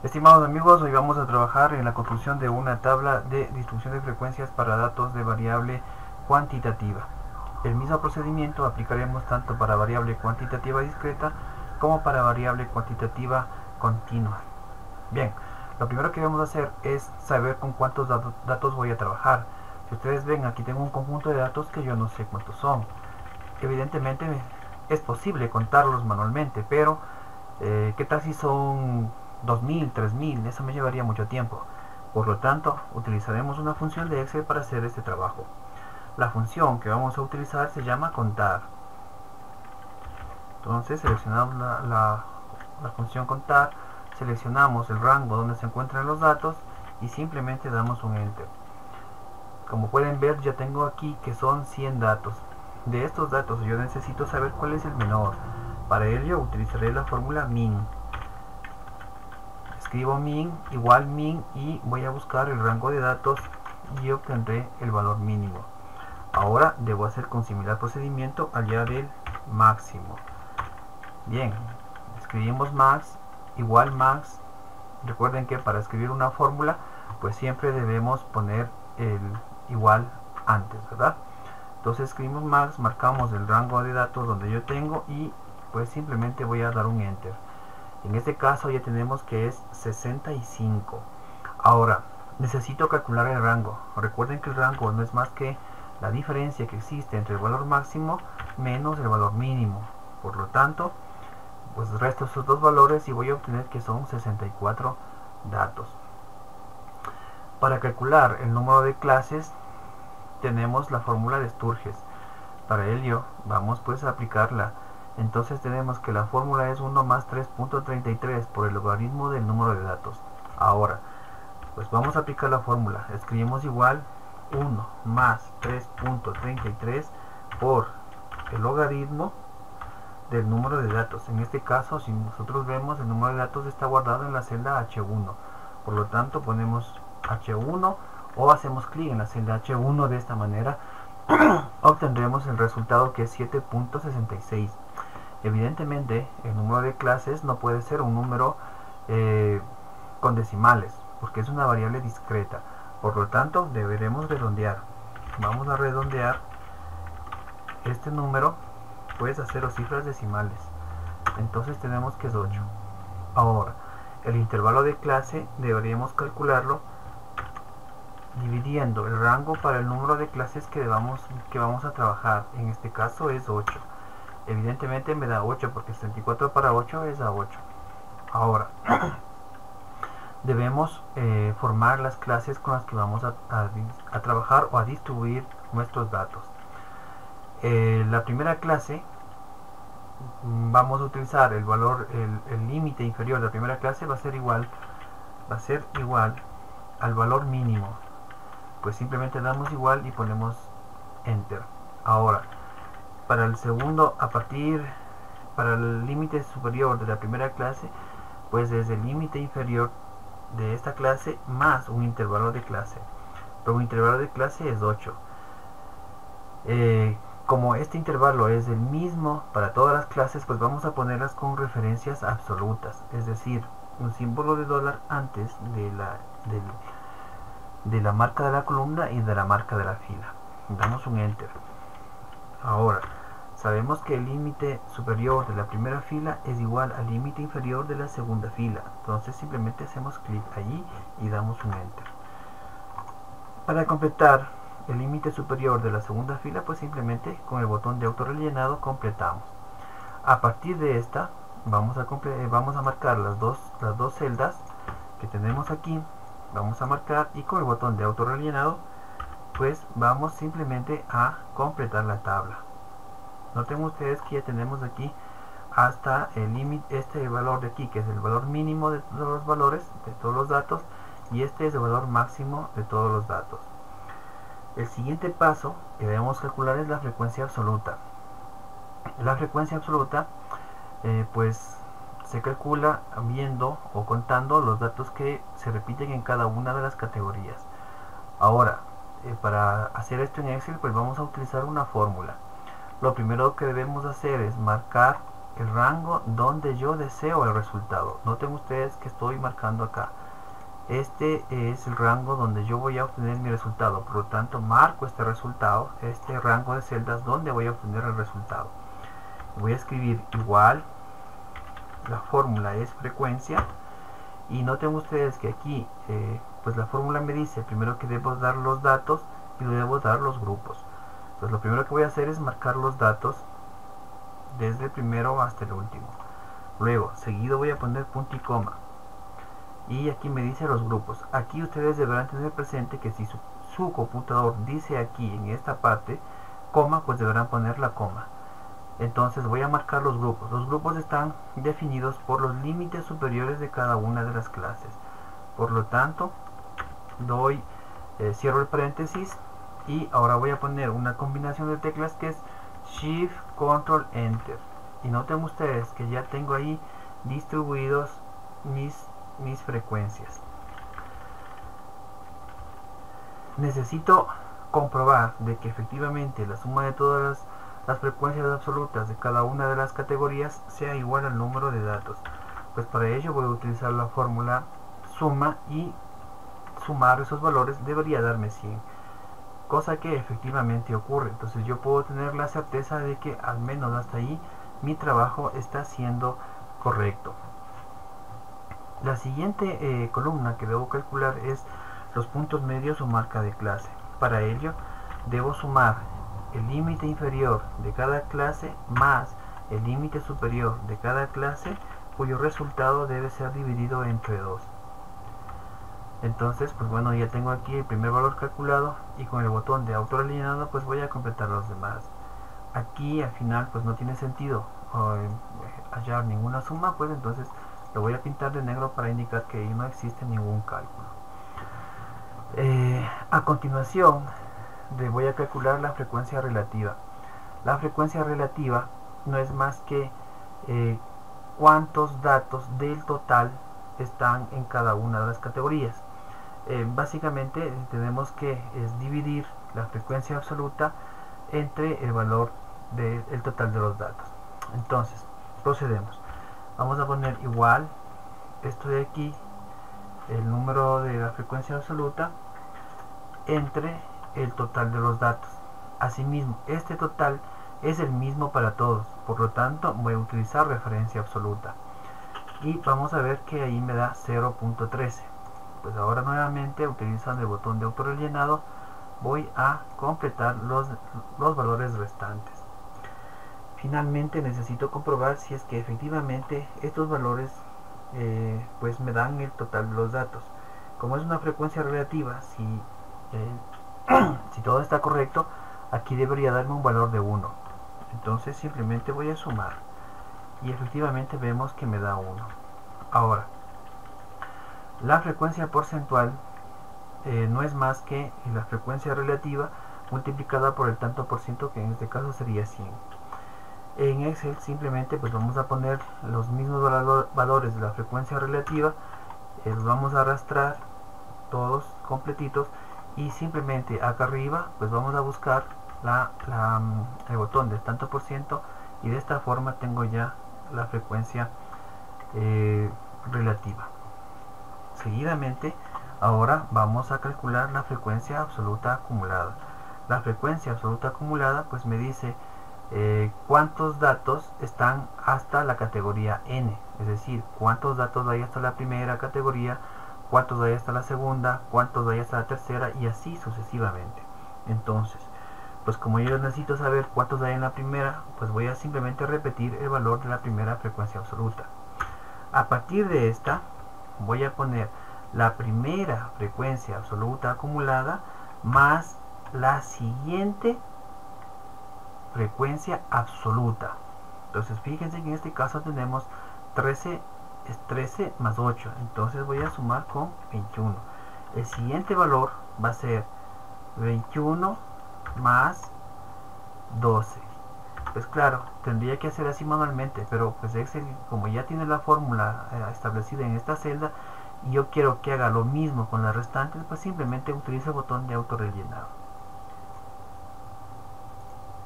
Estimados amigos, hoy vamos a trabajar en la construcción de una tabla de distribución de frecuencias para datos de variable cuantitativa. El mismo procedimiento aplicaremos tanto para variable cuantitativa discreta como para variable cuantitativa continua. Bien, lo primero que vamos a hacer es saber con cuántos datos voy a trabajar. Si ustedes ven, aquí tengo un conjunto de datos que yo no sé cuántos son. Evidentemente es posible contarlos manualmente, pero ¿qué tal si son 2000, 3000? Eso me llevaría mucho tiempo. Por lo tanto, utilizaremos una función de Excel para hacer este trabajo. La función que vamos a utilizar se llama contar. Entonces seleccionamos la función contar, seleccionamos el rango donde se encuentran los datos y simplemente damos un enter. Como pueden ver, ya tengo aquí que son 100 datos. De estos datos yo necesito saber cuál es el menor. Para ello utilizaré la fórmula min. Escribo min igual min y voy a buscar el rango de datos y obtendré el valor mínimo. Ahora debo hacer con similar procedimiento allá del máximo. Bien, escribimos max igual max. Recuerden que para escribir una fórmula pues siempre debemos poner el igual antes, ¿verdad? Entonces escribimos max, marcamos el rango de datos donde yo tengo y pues simplemente voy a dar un enter. En este caso ya tenemos que es 65. Ahora necesito calcular el rango. Recuerden que el rango no es más que la diferencia que existe entre el valor máximo menos el valor mínimo. Por lo tanto, pues resto esos dos valores y voy a obtener que son 64 datos. Para calcular el número de clases tenemos la fórmula de Sturges. Para ello vamos pues a aplicarla. Entonces tenemos que la fórmula es 1 más 3.33 por el logaritmo del número de datos. Ahora, pues vamos a aplicar la fórmula. Escribimos igual 1 más 3.33 por el logaritmo del número de datos. En este caso, si nosotros vemos, el número de datos está guardado en la celda H1. Por lo tanto, ponemos H1 o hacemos clic en la celda H1 de esta manera. Obtendremos el resultado que es 7.66. Evidentemente el número de clases no puede ser un número con decimales porque es una variable discreta, por lo tanto deberemos redondear. Vamos a redondear este número pues a 0 cifras decimales, entonces tenemos que es 8. Ahora el intervalo de clase deberíamos calcularlo dividiendo el rango para el número de clases que vamos a trabajar. En este caso es 8. Evidentemente me da 8 porque 64 para 8 es a 8. Ahora debemos formar las clases con las que vamos a trabajar o a distribuir nuestros datos. La primera clase vamos a utilizar el valor, el límite inferior de la primera clase va a ser igual al valor mínimo. Pues simplemente damos igual y ponemos enter. Ahora para el segundo, para el límite superior de la primera clase, pues es el límite inferior de esta clase más un intervalo de clase, pero un intervalo de clase es 8. Como este intervalo es el mismo para todas las clases, pues vamos a ponerlas con referencias absolutas, es decir, un símbolo de dólar antes de la marca de la columna y de la marca de la fila. Damos un enter. Ahora sabemos que el límite superior de la primera fila es igual al límite inferior de la segunda fila, entonces simplemente hacemos clic allí y damos un enter. Para completar el límite superior de la segunda fila, pues simplemente con el botón de autorrellenado completamos. A partir de esta vamos a marcar las dos celdas que tenemos aquí, vamos a marcar y con el botón de autorrellenado pues vamos simplemente a completar la tabla. Noten ustedes que ya tenemos aquí hasta el límite, este valor de aquí que es el valor mínimo de todos los valores de todos los datos, y este es el valor máximo de todos los datos. El siguiente paso que debemos calcular es la frecuencia absoluta. La frecuencia absoluta pues se calcula viendo o contando los datos que se repiten en cada una de las categorías. Ahora para hacer esto en Excel pues vamos a utilizar una fórmula. Lo primero que debemos hacer es marcar el rango donde yo deseo el resultado. Noten ustedes que estoy marcando acá. Este es el rango donde yo voy a obtener mi resultado. Por lo tanto, marco este resultado, este rango de celdas donde voy a obtener el resultado. Voy a escribir igual, la fórmula es frecuencia. Y noten ustedes que aquí pues la fórmula me dice primero que debo dar los datos y debo dar los grupos. Entonces lo primero que voy a hacer es marcar los datos desde el primero hasta el último. Luego, seguido voy a poner punto y coma. Y aquí me dice los grupos. Aquí ustedes deberán tener presente que si su computador dice aquí en esta parte coma, pues deberán poner la coma. Entonces voy a marcar los grupos. Los grupos están definidos por los límites superiores de cada una de las clases. Por lo tanto, cierro el paréntesis y ahora voy a poner una combinación de teclas que es Shift, Control, Enter. Y noten ustedes que ya tengo ahí distribuidos mis frecuencias. Necesito comprobar de que efectivamente la suma de todas las frecuencias absolutas de cada una de las categorías sea igual al número de datos. Pues para ello voy a utilizar la fórmula suma y sumar esos valores debería darme 100, cosa que efectivamente ocurre. Entonces yo puedo tener la certeza de que al menos hasta ahí mi trabajo está siendo correcto. La siguiente columna que debo calcular es los puntos medios o marca de clase. Para ello debo sumar el límite inferior de cada clase más el límite superior de cada clase, cuyo resultado debe ser dividido entre 2. Entonces, pues bueno, ya tengo aquí el primer valor calculado y con el botón de autorrellenado pues voy a completar los demás. Aquí al final pues no tiene sentido hallar ninguna suma, pues entonces lo voy a pintar de negro para indicar que ahí no existe ningún cálculo. A continuación voy a calcular la frecuencia relativa. La frecuencia relativa no es más que cuántos datos del total están en cada una de las categorías. Básicamente tenemos que dividir la frecuencia absoluta entre el valor del total de los datos. Entonces procedemos. Vamos a poner igual esto de aquí, el número de la frecuencia absoluta entre el total de los datos. Asimismo, este total es el mismo para todos, por lo tanto voy a utilizar referencia absoluta y vamos a ver que ahí me da 0.13. Pues ahora nuevamente, utilizando el botón de autorrellenado, voy a completar los valores restantes. Finalmente necesito comprobar si es que efectivamente estos valores pues me dan el total de los datos. Como es una frecuencia relativa, si todo está correcto, aquí debería darme un valor de 1. Entonces simplemente voy a sumar y efectivamente vemos que me da 1. Ahora, la frecuencia porcentual no es más que la frecuencia relativa multiplicada por el tanto por ciento, que en este caso sería 100. En Excel simplemente pues vamos a poner los mismos valores de la frecuencia relativa, los vamos a arrastrar todos completitos y simplemente acá arriba pues vamos a buscar el botón del tanto por ciento y de esta forma tengo ya la frecuencia relativa. Seguidamente ahora vamos a calcular la frecuencia absoluta acumulada. La frecuencia absoluta acumulada pues me dice cuántos datos están hasta la categoría N, es decir, cuántos datos hay hasta la primera categoría, cuántos hay hasta la segunda, cuántos hay hasta la tercera y así sucesivamente. Entonces, pues como yo necesito saber cuántos hay en la primera, pues voy a simplemente repetir el valor de la primera frecuencia absoluta. A partir de esta voy a poner la primera frecuencia absoluta acumulada más la siguiente frecuencia absoluta. Entonces fíjense que en este caso tenemos 13 más 8, entonces voy a sumar con 21. El siguiente valor va a ser 21 más 12. Pues claro, tendría que hacer así manualmente, pero pues Excel, como ya tiene la fórmula establecida en esta celda y yo quiero que haga lo mismo con las restantes, pues simplemente utilizo el botón de autorrellenado.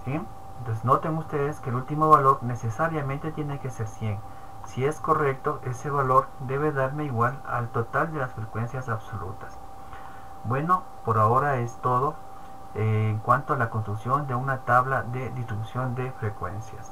¿Sí? Entonces noten ustedes que el último valor necesariamente tiene que ser 100. Si es correcto, ese valor debe darme igual al total de las frecuencias absolutas. Bueno, por ahora es todo en cuanto a la construcción de una tabla de distribución de frecuencias.